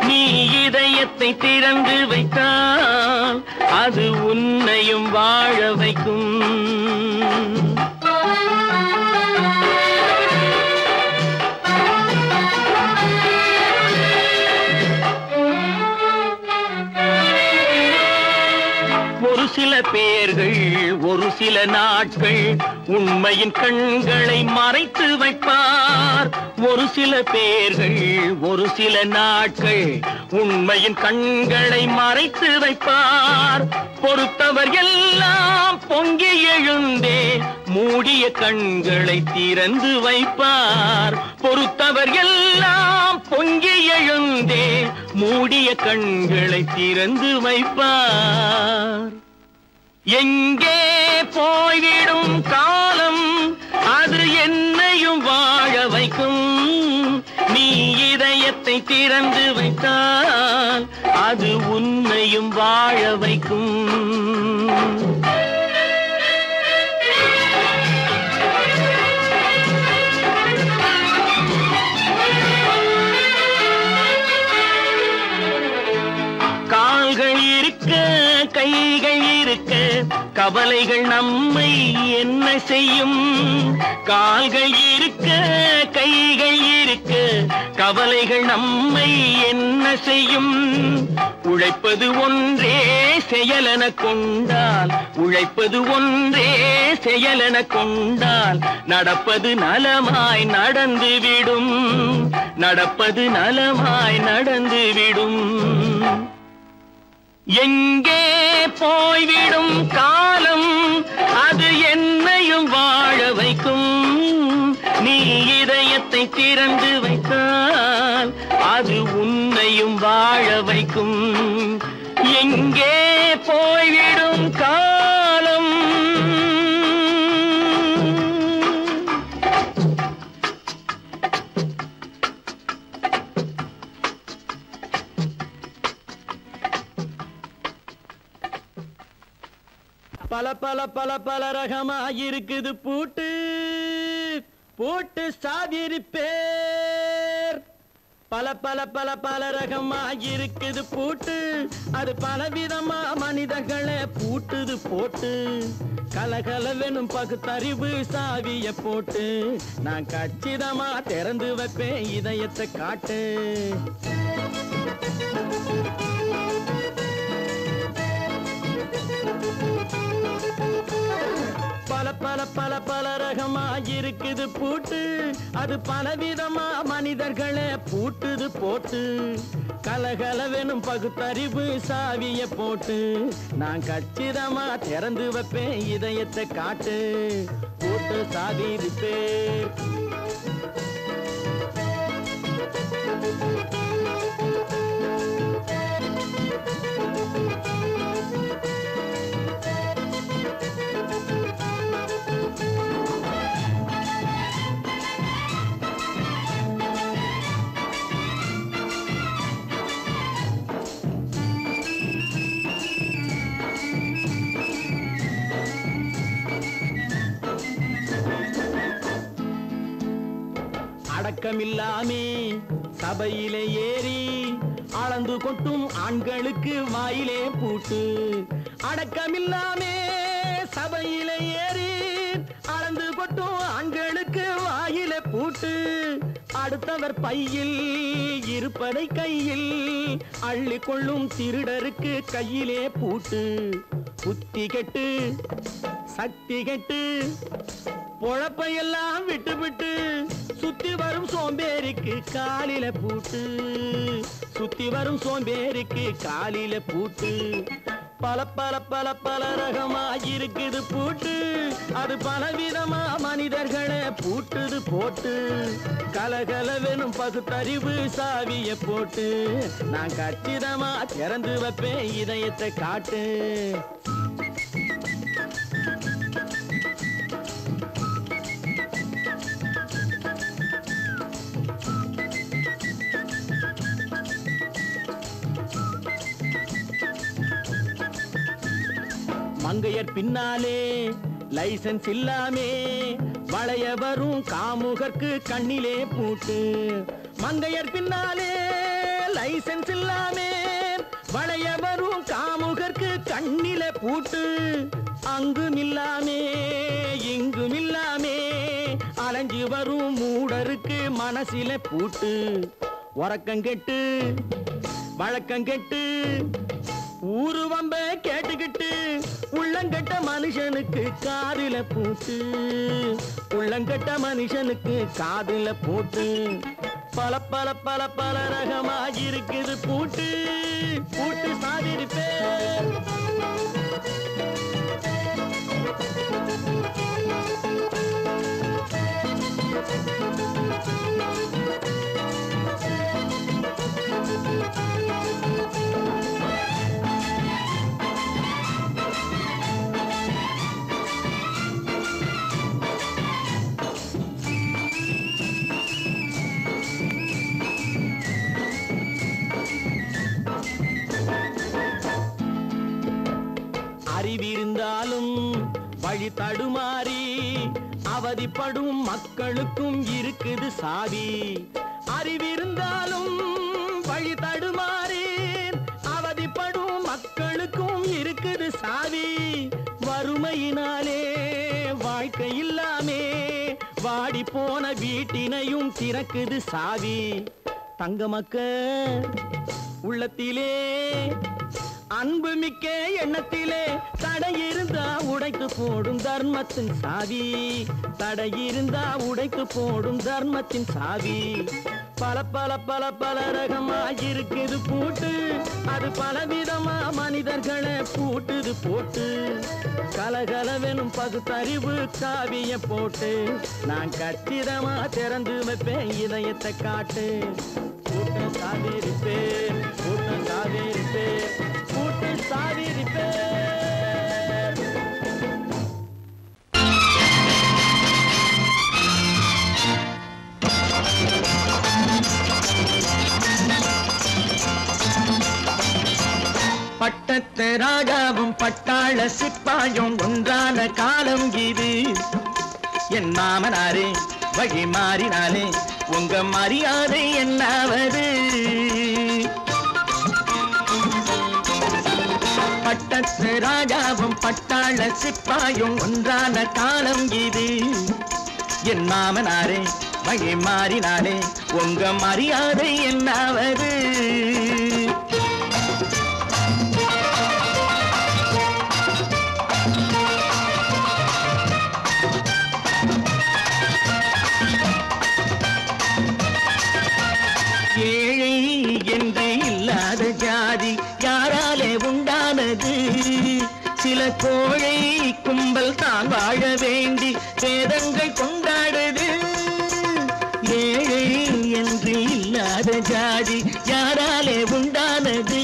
நீ இதயத்தை திறந்து வைத்தால் அது உன்னையும் வாழ வைக்கும். ஒரு சில பேர்கள் ஒரு சில நாட்கள் உண்மையின் கண்களை மறைத்து வைப்பார். ஒரு சில பேர்கள் ஒரு சில நாட்கள் உண்மையின் கண்களை மறைத்து வைப்பார். பொறுத்தவர் எல்லாம் பொங்கி எழுந்தே மூடிய கண்களை திறந்து வைப்பார். பொறுத்தவர் எல்லாம் பொங்கி எழுந்தே மூடிய கண்களை திறந்து வைப்பார். எங்கே போய்விடும் காலம் அது என்னையும் வாழ வைக்கும். நீ இதயத்தை திறந்து வைத்தால் அது உன்னையும் வாழ வைக்கும். கால்கள் இருக்க கைகள் இருக்க கவலைகள் நம்மை என்ன செய்யும். கால்கள் இருக்க கைகள் இருக்க கவலைகள் நம்மை என்ன செய்யும். உழைப்பது ஒன்றே செயலென கொண்டால், உழைப்பது ஒன்றே செயலென கொண்டால் நடப்பது நலமாய் நடந்துவிடும், நடப்பது நலமாய் நடந்துவிடும். எங்கே போய்விடும் காலம் அது என்னையும் வாழ வைக்கும். நீ இதயத்தை திறந்து வைத்தால் அது உன்னையும் வாழ வைக்கும். எங்கே போய்விடும் காலம் பல பல பல பல ரகமா இருக்குது பூட்டு பூட்டு சாதிரி பேர். பல பல பல பல ரகமா இருக்குது பூட்டு அது பலவிதமா மனிதர்களை பூட்டுது போட்டு. கலகலவெனும் பகுத்தறிவு சாவிய போட்டு நான் கச்சிதமா திறந்து வைப்பேன் இதயத்தை காட்டு. பல பல பல பல ரகமா இருக்குது பூட்டு அது பலவிதமா மனிதர்களை பூட்டுது போட்டு. கலகலவெனும் பகுத்தறிவு சாவிய போட்டு நான் கச்சிதமா திறந்து வைப்பேன் இதயத்தை காட்டு. பூட்டு சாவி பேர். அடக்கமில்லாமே சபையிலே ஏறி அளந்து கொட்டும் ஆண்களுக்கு வாயிலே பூட்டு. அடக்கமில்லாமே சபையிலே ஏறி அளந்து கொட்டும் ஆண்களுக்கு வாயிலே பூட்டு. அடுத்தவர் பையில் இருப்பதை கையில் அள்ளி கொள்ளும் திருடருக்கு கையிலே பூட்டு. புத்தி கெட்டு சக்தி கெட்டு பொழப்பையெல்லாம் விட்டு விட்டு சுத்தி வரும் சோம்பேறிக்கு காலில பூட்டு. சுத்தி வரும் சோம்பேறிக்கு காலில பூட்டு. பல பல பல பல ரகமா இருக்குது பூட்டு. அது பலவிதமா மனிதர்களை பூட்டுது போட்டு. கலகலவெனும் பகுத்தறிவு சாவிய போட்டு நான் கச்சிதமா திறந்து வைப்பேன் இதயத்தை காட்டு. மங்கையர் பின்னாலே லைசன்ஸ் இல்லாமே வளைய வரும் காமுகர்க்கு கண்ணிலே பூட்டு. மங்கையர் பின்னாலே லைசன்ஸ் இல்லாமே வளைய வரும் காமுகர்க்கு கண்ணிலே பூட்டு. அங்கும் இல்லாமே இங்கும் இல்லாமே அலைஞ்சு வரும் மூடருக்கு மனசில பூட்டு. உறக்கங்கெட்டு வழக்கங்கெட்டு ஊரு வம்ப கேட்டுக்கிட்டு உள்ளங்கட்ட மனுஷனுக்கு காதில பூட்டு. உள்ளங்கட்ட மனுஷனுக்கு காதில பூட்டு. பல பல பல பல ரகமா இருக்குது பூட்டு. பூட்டு சாதிருப்பேன். அறிவிருந்தாலும் வழி தடுமாறி அவதிப்படும் மக்களுக்கும் இருக்குது சாவி. அறிவிருந்தாலும் வழி தடுமாறி அவதிப்படும் மக்களுக்கும் இருக்குது சாவி. வறுமையினாலே வாழ்க்கை இல்லாமே வாடி போன வீட்டினையும் திறக்குது சாவி. தங்க மக்க உள்ளத்திலே அன்பு மிக்க எண்ணத்திலே தடையிருந்தா உடைத்து போடும் தர்மத்தின் சாவி. தடையிருந்தா உடைத்து போடும் தர்மத்தின் சாவி. பல பல பல பல ரகமா இருக்குது பூட்டு. அது பலவிதமா மனிதர்களை பூட்டுது போட்டு. கலகலவெனும் பகுத்தறிவு காவிய போட்டு நான் கச்சிதமா திறந்து வைப்பேன் இதயத்தை காட்டு. கூட்டம் சாதிருப்பேன் கூட்டம் சாதிருப்பேன் கூட்டு சாதிருப்பேன். பட்டத்து ராஜாவும் பட்டாள சிப்பாயும் ஒன்றான காலம் இது. என் மாமனாரே வழி மாறினாலே உங்க மரியாதை என்னாவது? பட்டத்து ராஜாவும் பட்டாள சிப்பாயும் ஒன்றான காலம் இது. என் மாமனாரே வழி மாறினாலே உங்க மரியாதை என்னாவது? ஏழை என்று இல்லாத ஜாதி யாராலே உண்டானது? சில கோழை கும்பல் தான் வாழ வேண்டி வேதங்கள் கொண்டாடுது. ஏழை என்று இல்லாத ஜாதி யாராலே உண்டானது?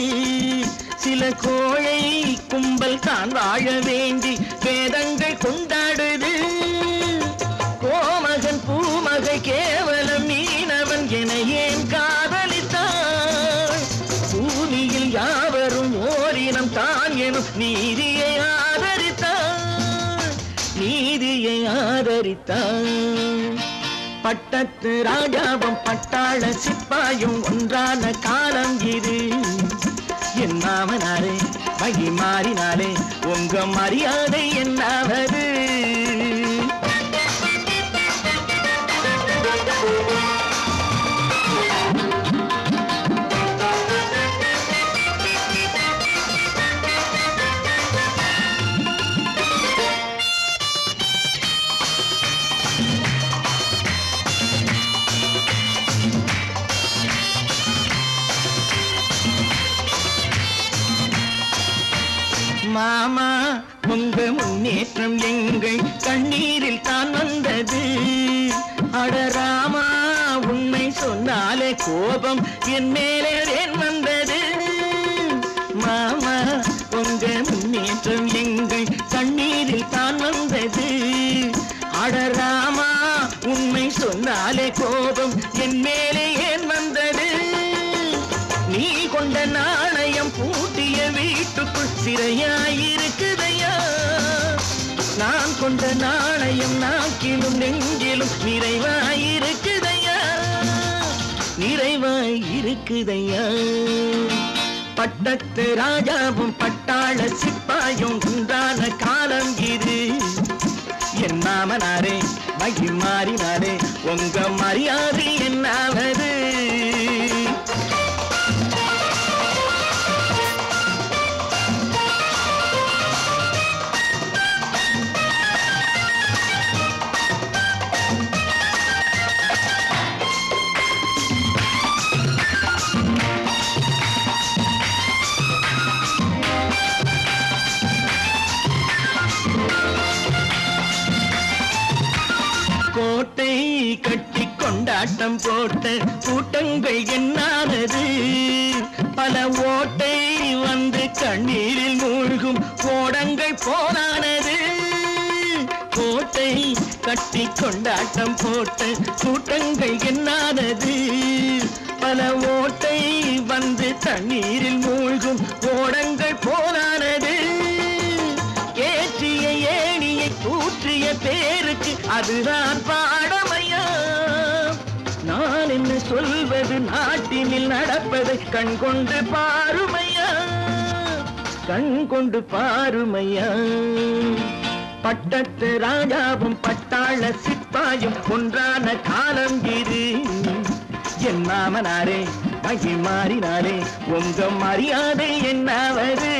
சில கோழை கும்பல் தான் வாழ வேண்டி வேதங்கள் கொண்டாடுது. கோமகன் பூமகை கேவலம் மீனவன் என ஏன் காதலித்தான்? பூமியில் யாவரும் ஓரினம் தான் எனும் நீதியை ஆதரித்தான். நீதியை ஆதரித்தான். பட்டத்து ராஜாவும் பட்டாள சிப்பாயும் ஒன்றான காலம் இது. என் மாமனாரே வழி மாறினாலே உங்க மரியாதை என்னாவது? மாமா உங்க முன்னேற்றம் எங்கள் கண்ணீரில் தான் வந்தது. அடராமா உண்மை சொன்னாலே கோபம் என் மேலே ஏன் வந்தது. மாமா உங்க முன்னேற்றம் எங்கள் கண்ணீரில் தான் வந்தது. அடராமா உண்மை சொன்னாலே கோபம் என் மேலே ஏன் வந்தது. நீ கொண்ட நாணயம் பூட்டிய வீட்டுக்குள் சிறையாயிருக்குதையா. நான் கொண்ட நாணயம் நாக்கிலும் நெஞ்சிலும் நிறைவாயிருக்குதையா, நிறைவாயிருக்குதையா. பட்டத்து ராஜாவும் பட்டாள சிப்பாயும் உண்டான காலம் இது. என் மாமனாரே மகி மாறினாரே உங்க மரியாதை என்னாவது. கோட்டை கட்டி கொண்டாட்டம் போட்ட கூட்டங்கள் என்னானது. பல ஓட்டை வந்து கண்ணீரில் மூழ்கும் கோடங்கள் போனானது. கோட்டை கட்டி கொண்டாட்டம் போட்ட கூட்டங்கள் என்னானது. பல ஓட்டை வந்து தண்ணீரில் மூழ்கும் கோடங்கள் போனானது. ஏற்றிய ஏணியை தூற்றிய பேருக்கு அதுதான் பாடமையா. நான் என்ன சொல்வது நாட்டினில் நடப்பதை கண் கொண்டு பாருமையா, கண் கொண்டு பாருமையா. பட்டத்து ராஜாவும் பட்டாள சிப்பாயும் ஒன்றான காலம் இது. என் மாமனாரே மகி மாறினாரே உங்க மரியாதை என்னாவது.